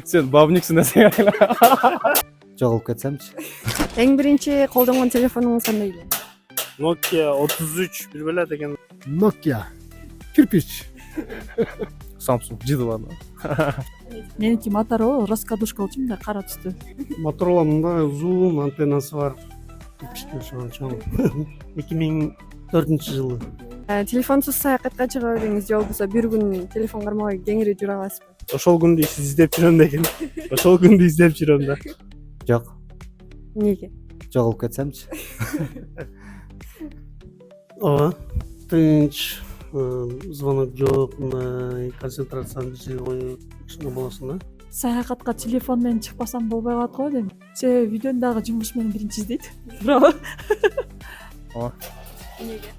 Sen бабниксиң десең айла. Жоголуп кетсемчи? Эң биринчи колдонгон телефонуңуз кандай эле? Nokia 33 билбеле деген. Nokia. Кирпич. Samsung жидылан. Меники Motorola раскадушка болчу мындай кара түстүү. Motorola'nın da uzun antenası var. Kırpıştı şu an çoğun. 2004 жылы. Телефонсуз саякатка чыга бериңиз же болбосо бир күн телефон кармабай кеңири жүрө аласызбы? Ошол күндү сиз издеп жүрөм деген. Ошол күндү издеп жүрөм да. Жок. Эмнеге? Жоголуп кетсемчи? Ооба. Тынч, звонок жок, мындай концентрациянын жиги коюп ушундай болосуң да. Саякатка телефон менен чыкпасам болбой калат го дейм. Себеби видеону дагы жумуш менен биринчи издейт. Браво. Эмнеге?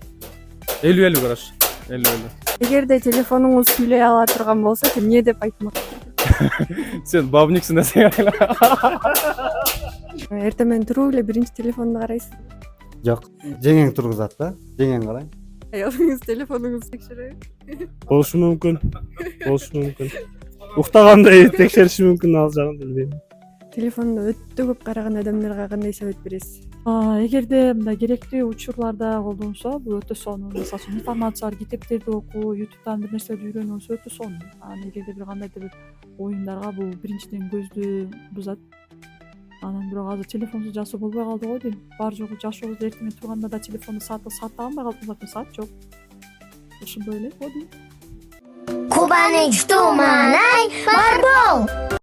50-50 караш. 50-50. Эгерде телефонуңуз сүйлөй ала турган болсо эмне деп айтмак? Sen бабниксиң десең айла. Эртең менен туруп эле биринчи телефонду карайсыз. Жок. Жеңең тургузат да? Жеңең карайм. Аялыңыз телефонуңузду текшерет. Болушу мүмкүн. Болушу мүмкүн. Уктаганда текшериши мүмкүн, ал жагын билбейм. Телефонду өтө көп караган адамдарга кандай совет бересиз? Эгерде мындай керектүү учурларда колдонсо, бул өтө сонун. Мисалы үчүн информациялар, китептерди окуу, YouTube'дан бир нерселерди үйрөнүү болсо өтө сонун. Эгерде бир кандайдыр бир оюндарга бул биринчиден көздү бузат. Анан бирок азыр телефонсуз жашоо болбой калды го дейм. Бар жогу жашообузду эртең менен турганда да телефонду саат албай калдык, саат жок. Ошондой эле го дейм. Kubanek tumanay marbol.